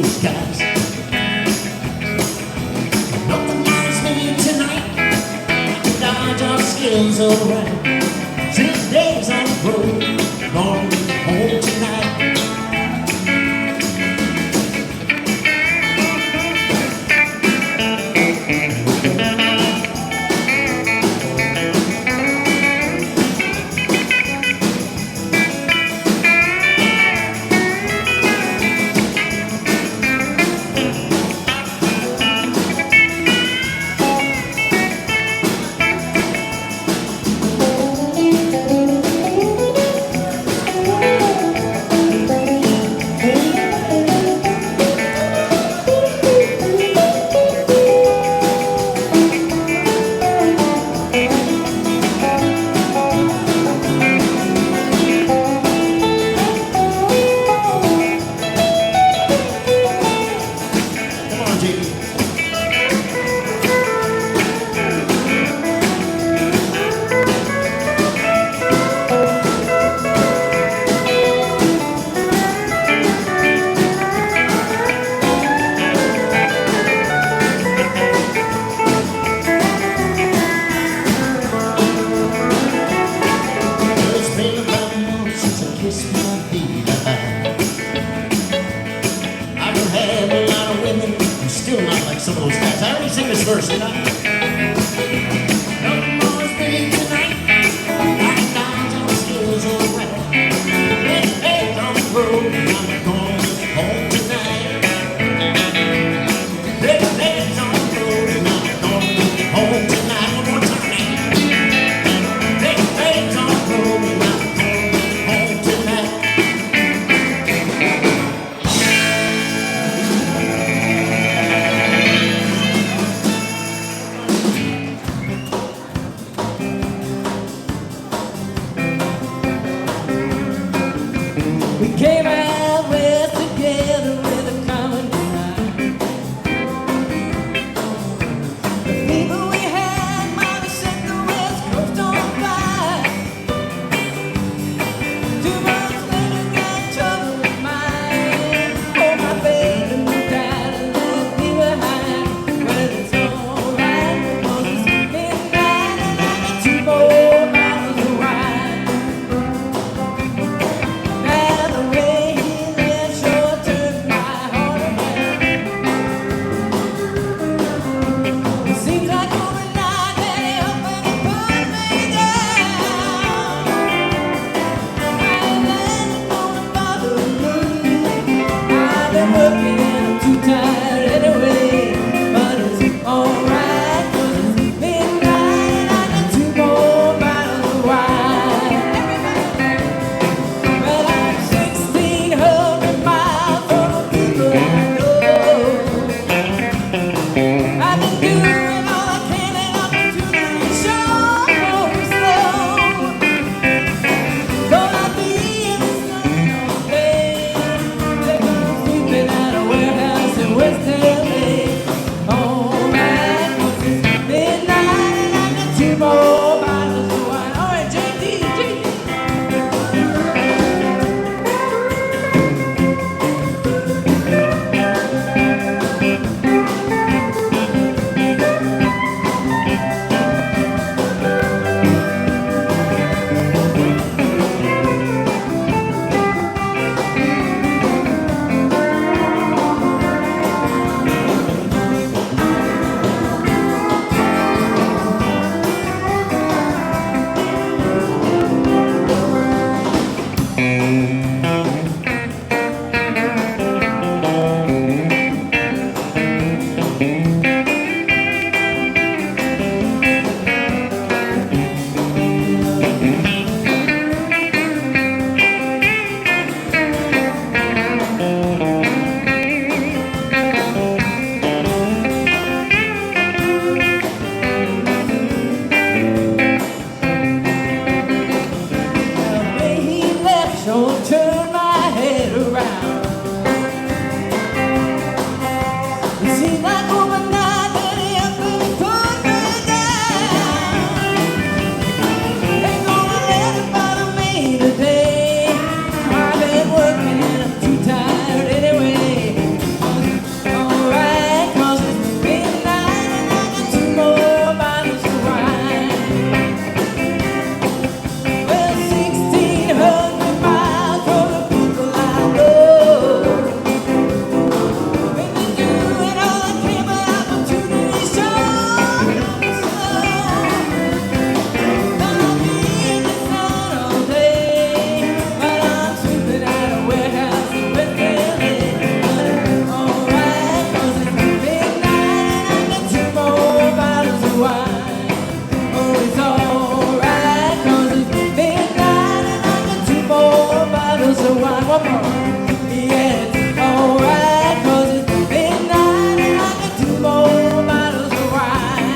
blue skies. Nothing bothers me tonight. I think our job skills alright. 6 days on the road, going home tonight. Still not like some of those guys. I already sing this verse, didn't I? Nothing more is big tonight. I dance on the skills alright. Hey, on the road, I'm going home tonight. Hey, on the road, and I'm going home tonight. One more time. Hey, on the road, and I'm going home tonight. We came out west together with a common mind. The people we had might have set the west coast on fire. 2 months later got trouble with mine. Oh, my baby moved out and left me behind. But it's alright, 'cause it's midnight and I got 2 more bottles of wine. Working and I'm too tired anyway, but it's alright 'cause it's midnight and I got 2 more bottles of wine. Well, I'm 1,600 miles from the people I know. I've been doing all I can and up to the shore slow. Gonna be in the sun all day. Been at a warehouse in West LA. Alright, 'cause it's midnight and I got 2 more bottles of wine. Alright, JD. one more. Yeah, it's alright, 'cause it's midnight and I got two more bottles to wine.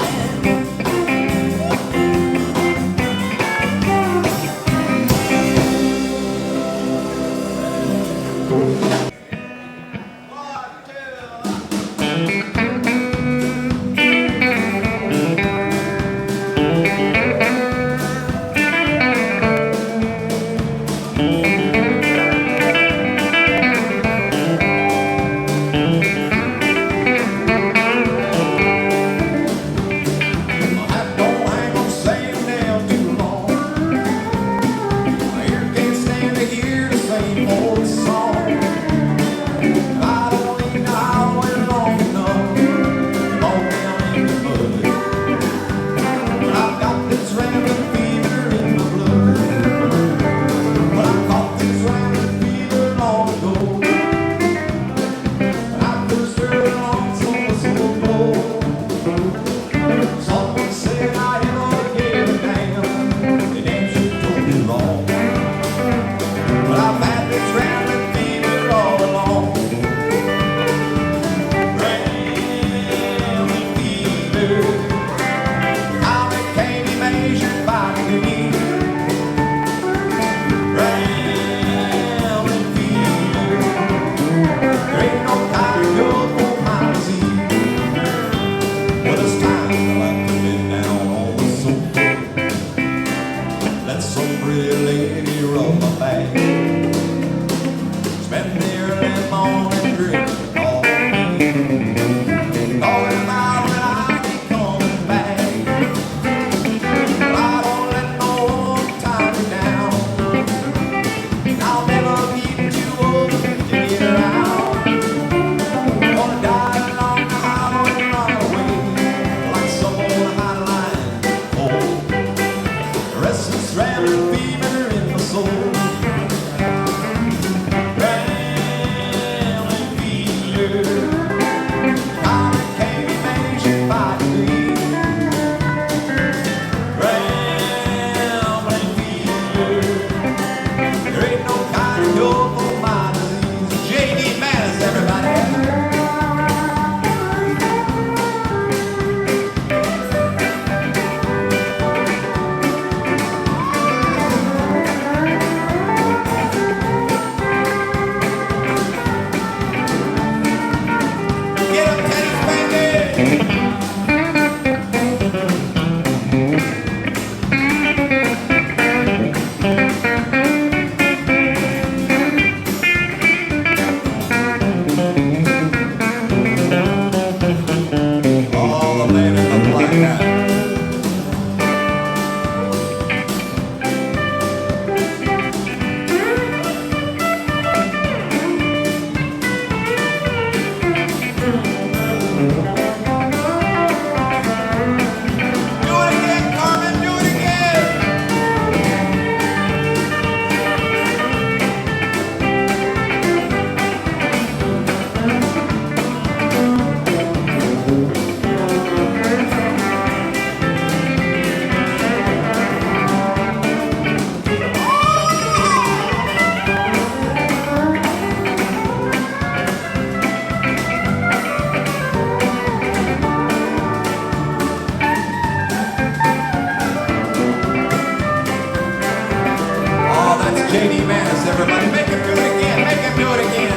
J.D. Manis, everybody. Make him do it again. Make him do it again.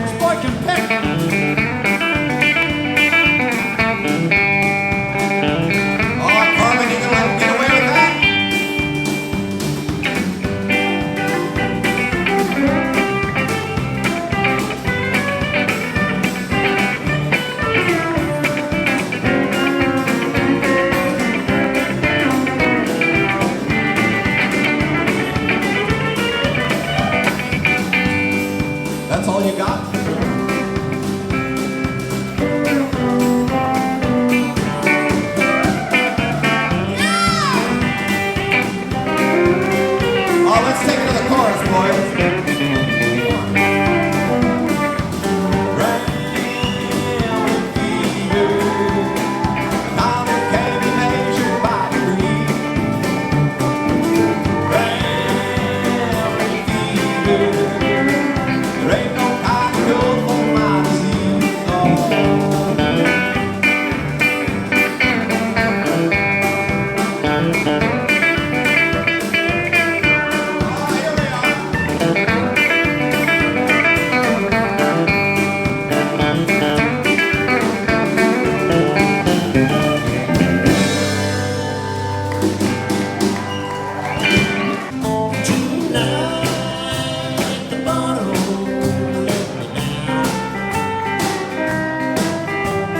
This boy can pick. Oh, here we are. Tonight, the bottle let me down.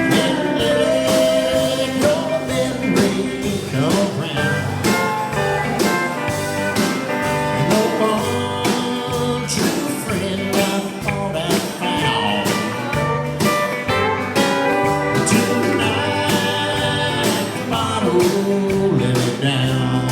Then let it go, then break around. No one true friend I thought I found. Tonight, the bottle let me down.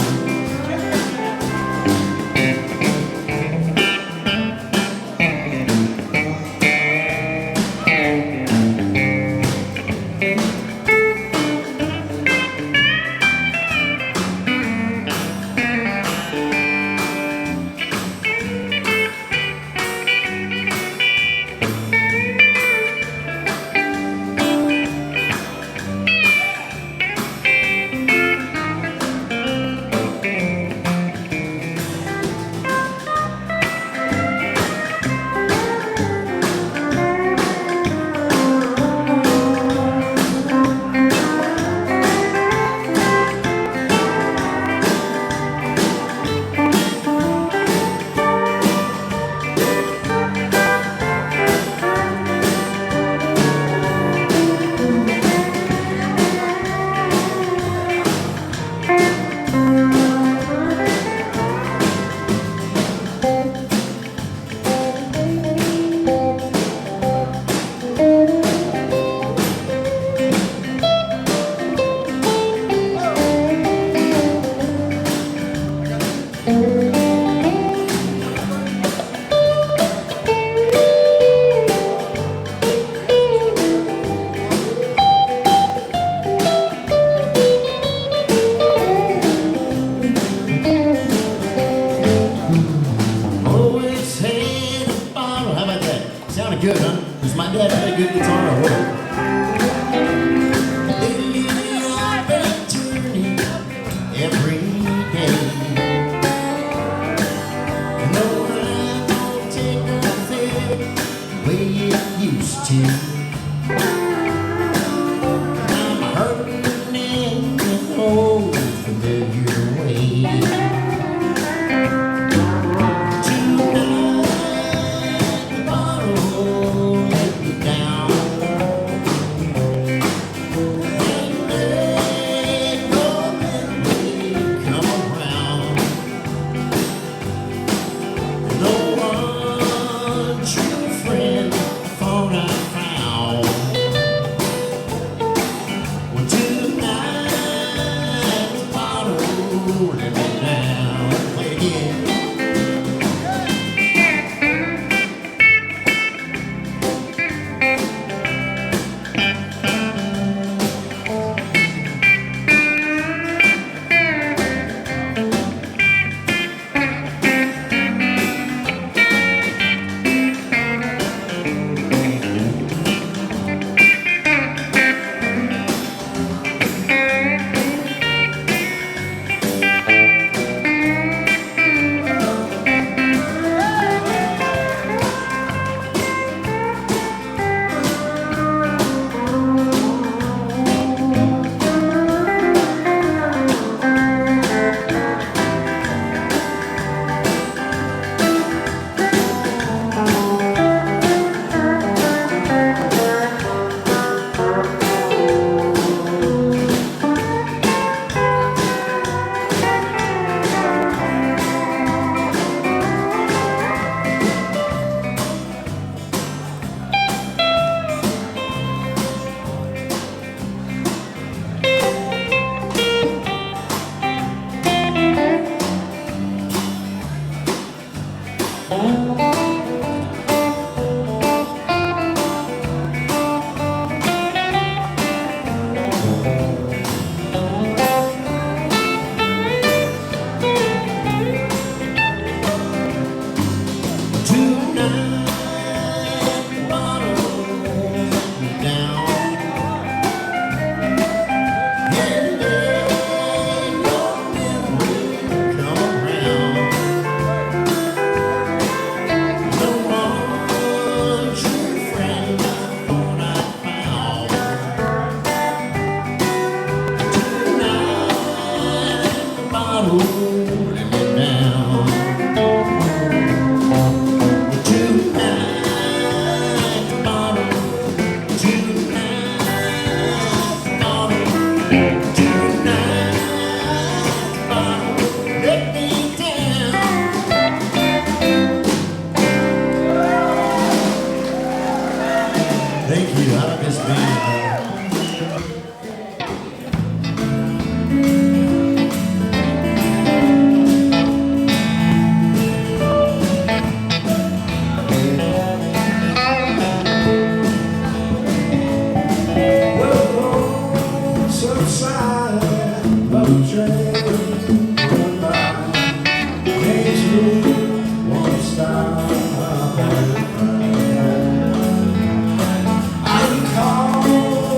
Always had a bottle. How about that? Sounded good, huh? Because my dad had a good guitar at work. They lead up that journey every day. No, I don't take nothing the way it used to. I'm hurting in an old familiar way. Tonight, the bottle let me down. like this band. Subside of the train going by, makes me want to stop and cry. I'm caught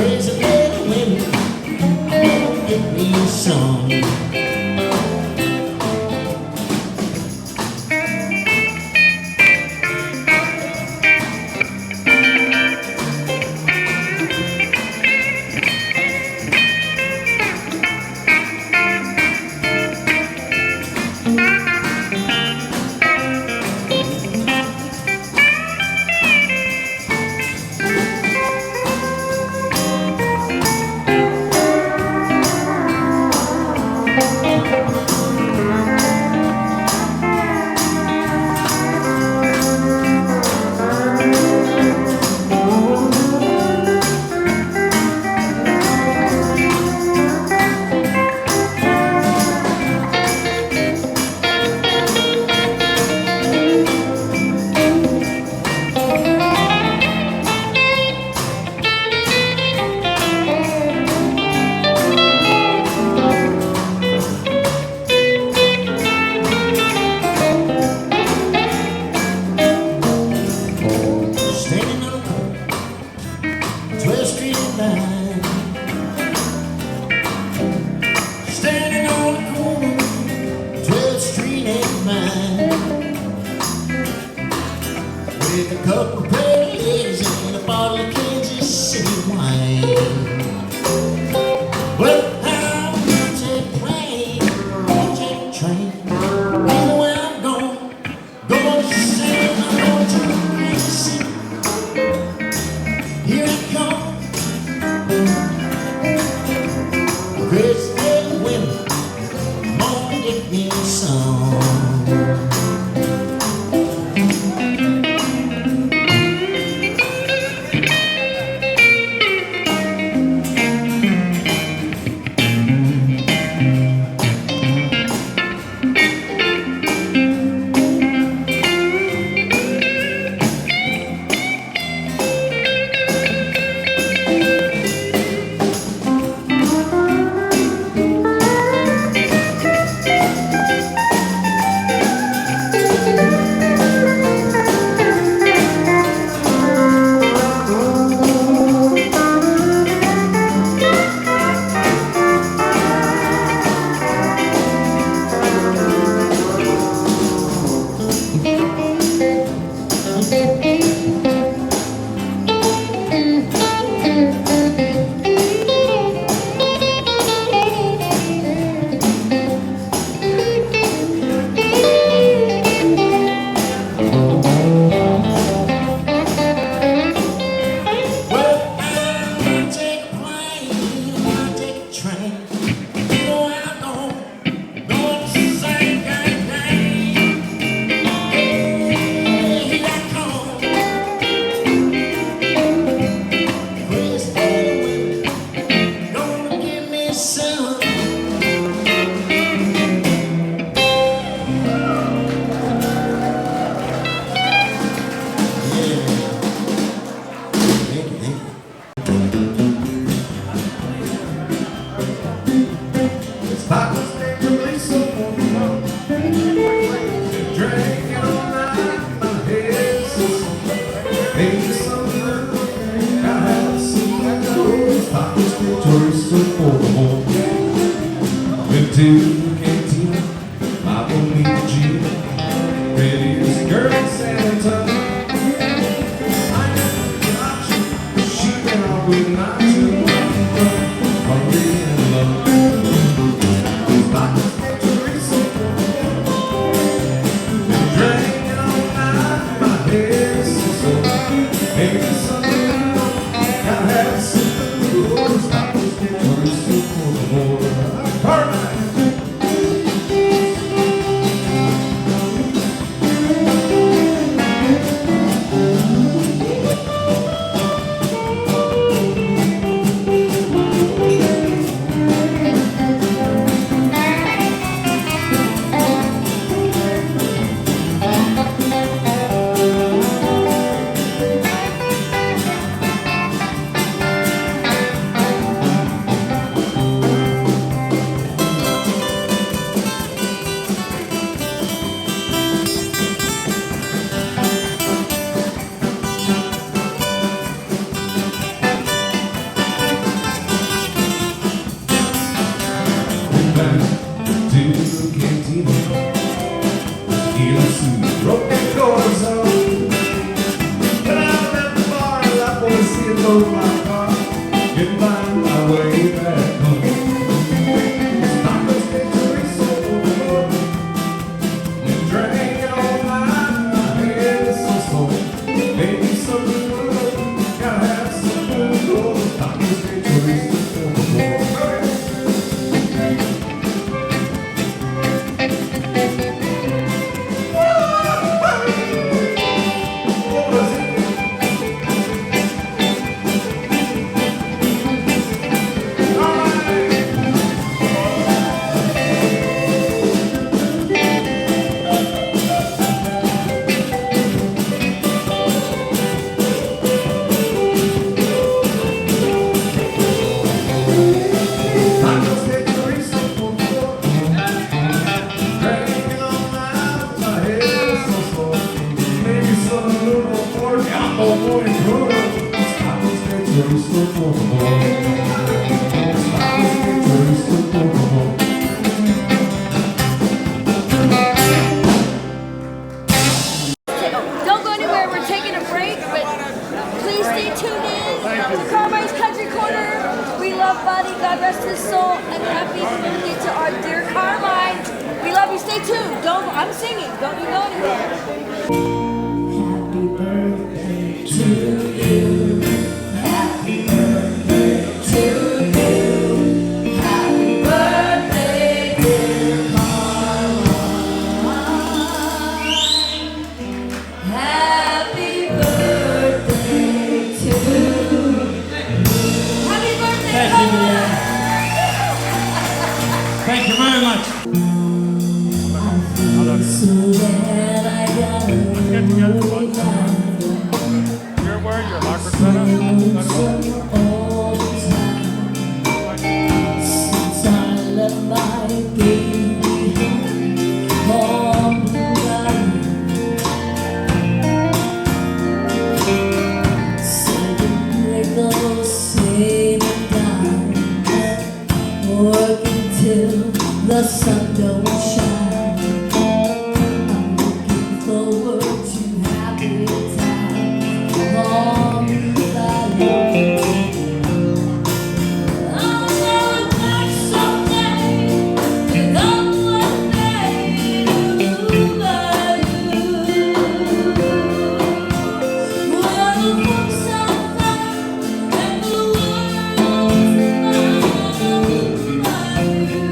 crazy little women, gonna get me some. Standing on the corner, 12th Street and Vine. Standing on the corner, 12th Street and Vine. With a couple of pretties and a bottle of Kansas City wine. Well, I'm gonna take a plane, gonna take a train. Either way I'm going, gonna sing, I'm going to Kansas City. Here it comes, crazy little women, come on and get me some. Went to the cantina, my bonita Gina, prettiest girl in San Antonio. I never got you, but she went on with my two. Hungry and love. Pockets get Teresa. Been drinking all night, my head is so sore. Maybe something gotta have something to do. Pockets get Teresa for the more. everybody. God rest his soul. And happy birthday to our dear Carmine. We love you. Stay tuned. Don't. I'm singing. Don't you go anywhere. Happy birthday to you. Happy birthday to you. Happy birthday, dear Carmine. Happy birthday to you. Happy birthday, Thank you, Carmine. Leanne. Thank you very much. So that I got Get together, bud. You're wearing your locker set up? all the time since I left my baby home blind. Celebrate same time, working till the sun don't shine. I'm looking forward to happy times along the valley. I'll never back someday with all one day to by you. Well, the folks out there and the world's mine by you.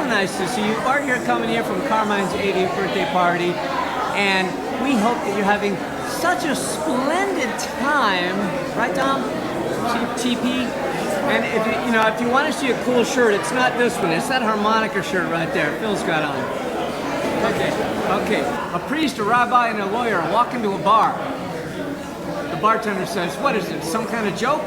nice to see you. Bart here coming here from Carmine's 80th birthday party, and we hope that you're having such a splendid time, right, Tom? TP. And if if you want to see a cool shirt, it's not this one. It's that harmonica shirt right there. Phil's got on. Okay. A priest, a rabbi, and a lawyer walk into a bar. The bartender says, "What is it? Some kind of joke?"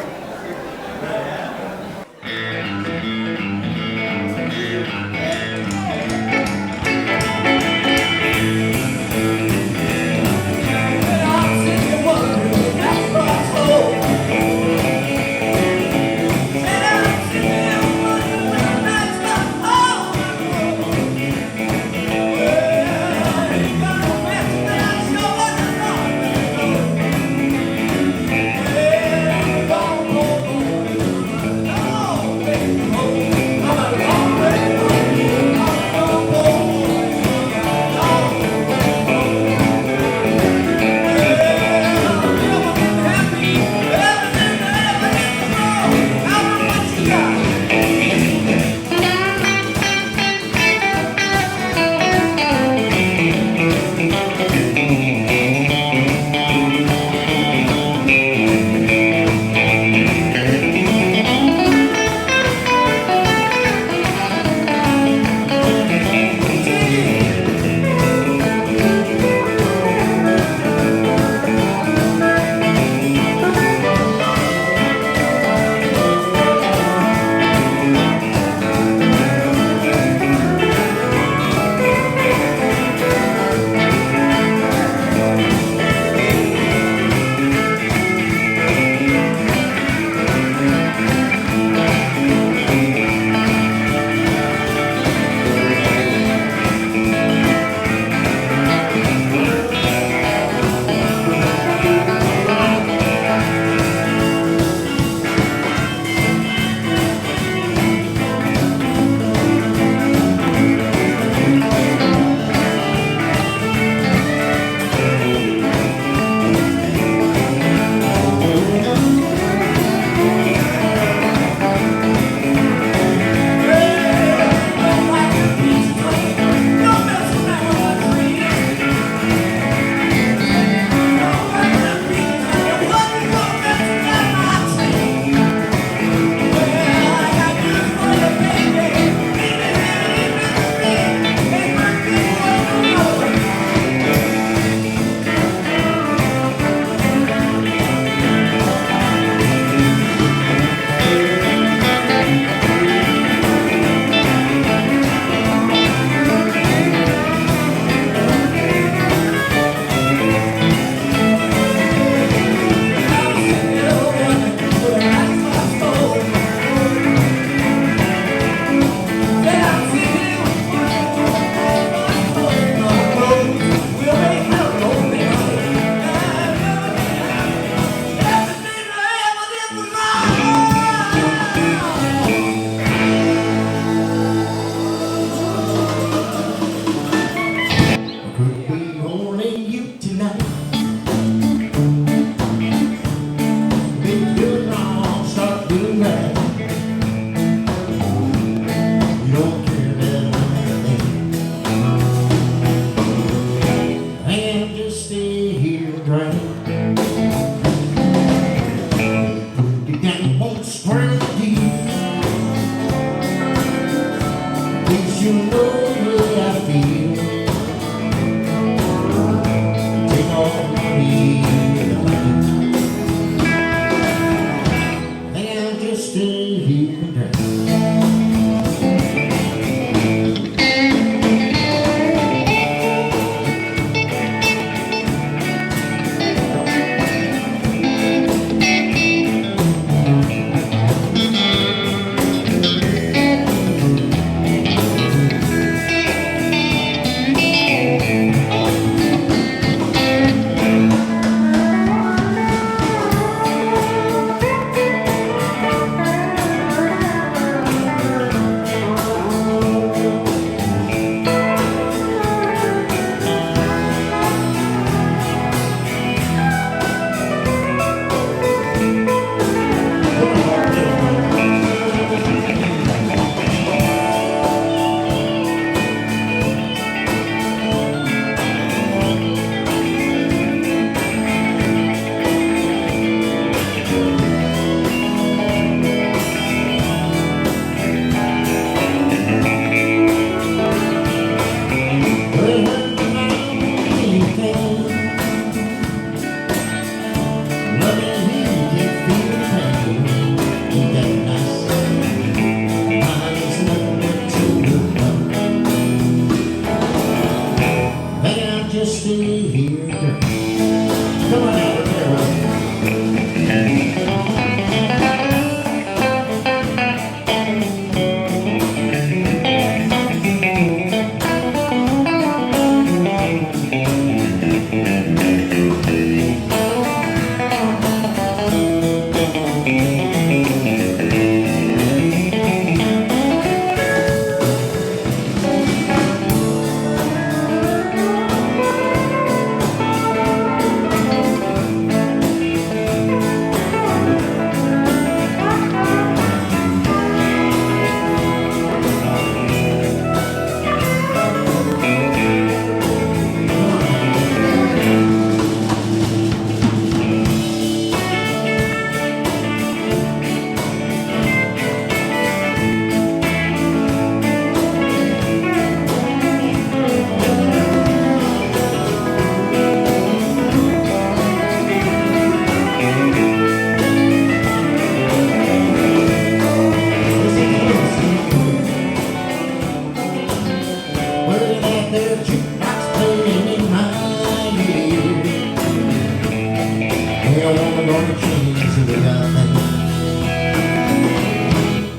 chains that we got me.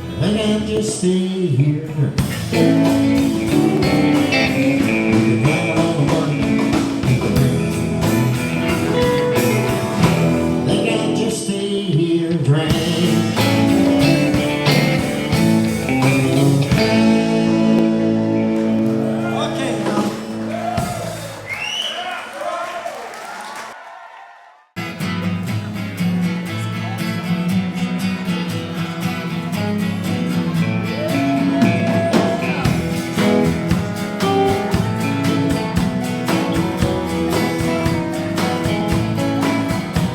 I think I'll just stay here. You can have all the money you can bring. I think I'll just stay here and drink. Okay, now.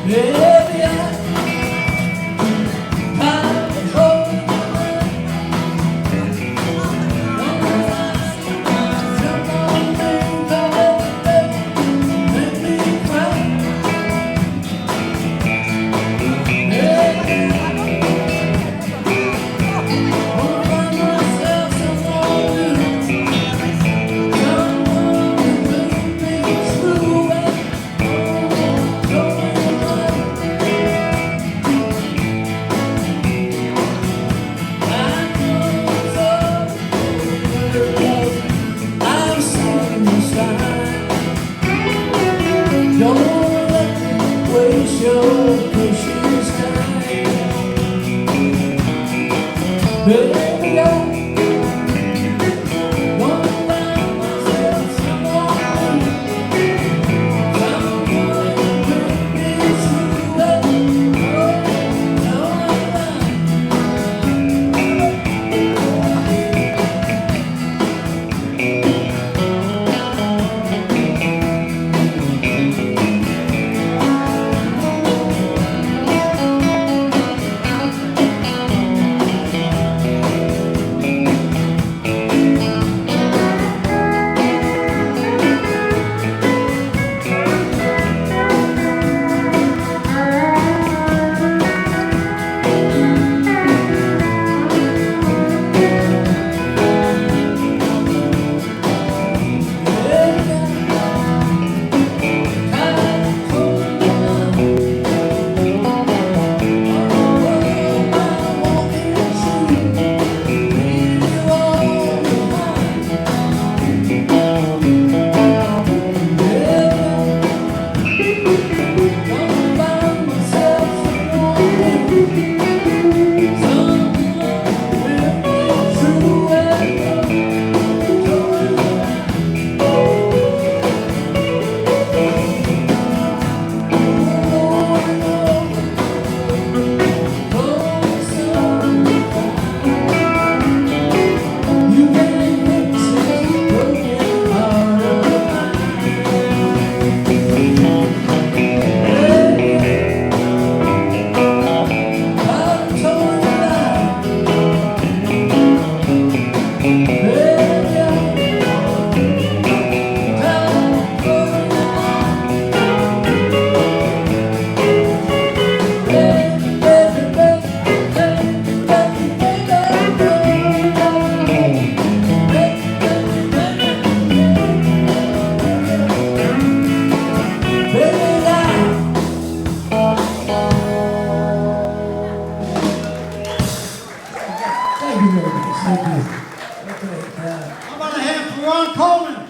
Baby, I'm controlling my mind. Some more things that make me cry. Baby, wanna find myself someone new, someone who makes me true and controlling my mind. I'm seeing the sign. Don't let me waste your precious time. Baby, I'm gonna find myself someone who make me true and Thank you very much. Thank you. Okay, How about a hand for Ron Coleman?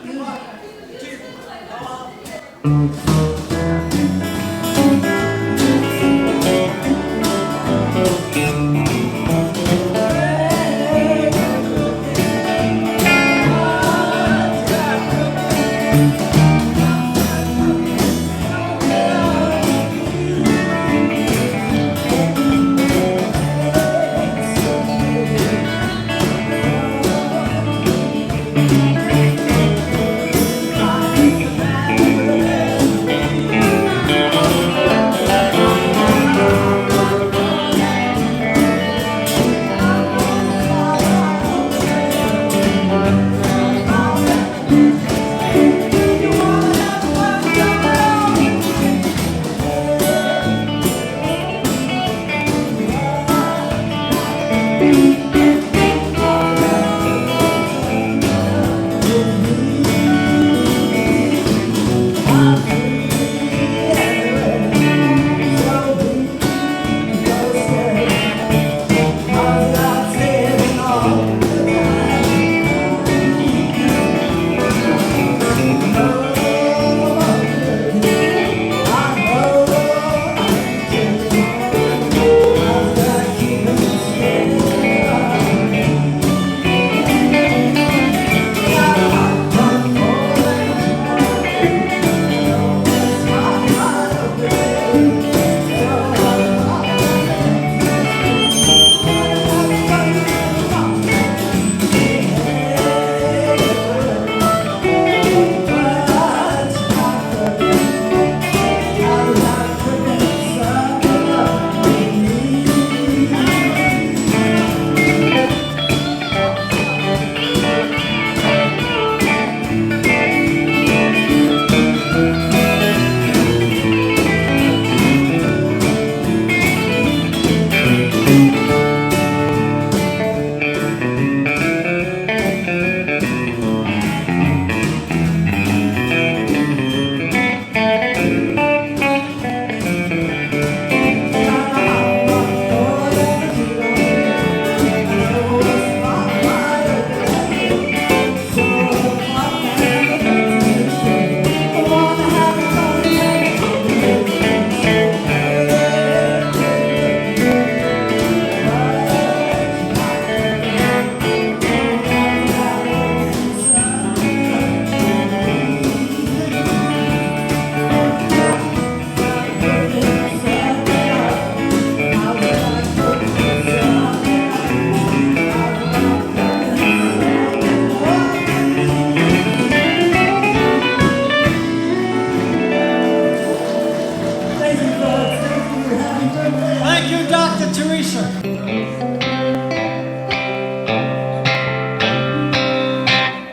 Thank you, Dr. Teresa.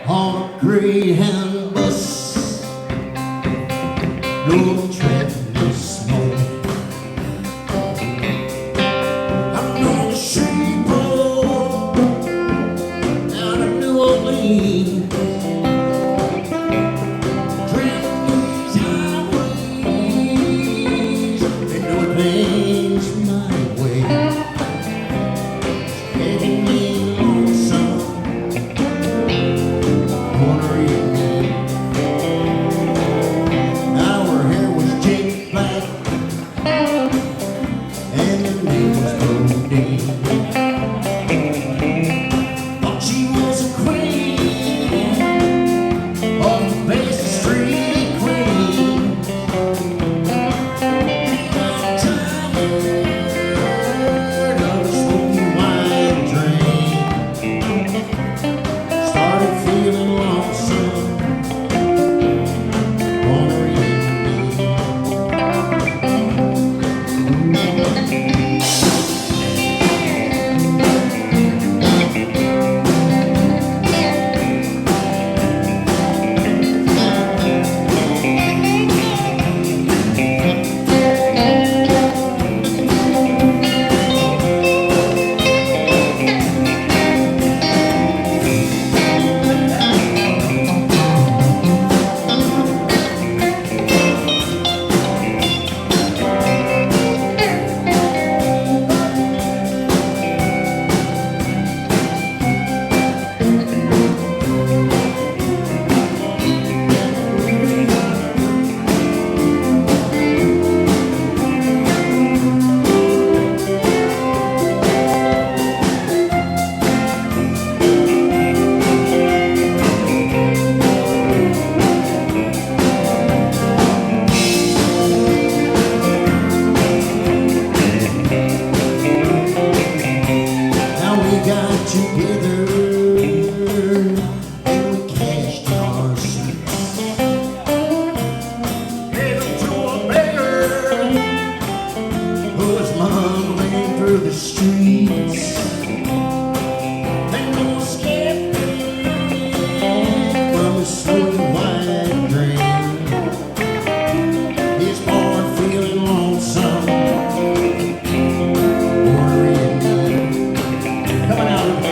On a Greyhound bus, no traffic, no smoke. I'm on the street road out of New Orleans, driving these highways and doing things my way, making me lonesome. Our hair was jet black and the name was Bodine. Thought she was a queen of the Basin Street queen. I'm tired of the smoky wine drink. Started feeling lonesome. Together and we cashed our seats. Headed to a beggar whose mom ran through the streets. And no escaping from his sweet white dream. His boy feeling lonesome. Coming out of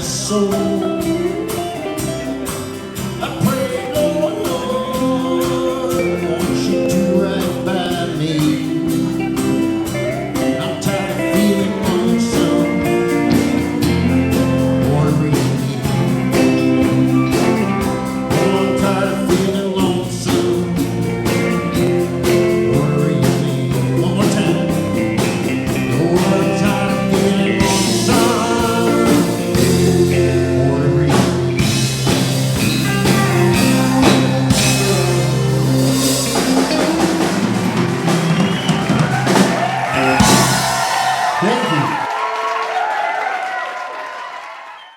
soul.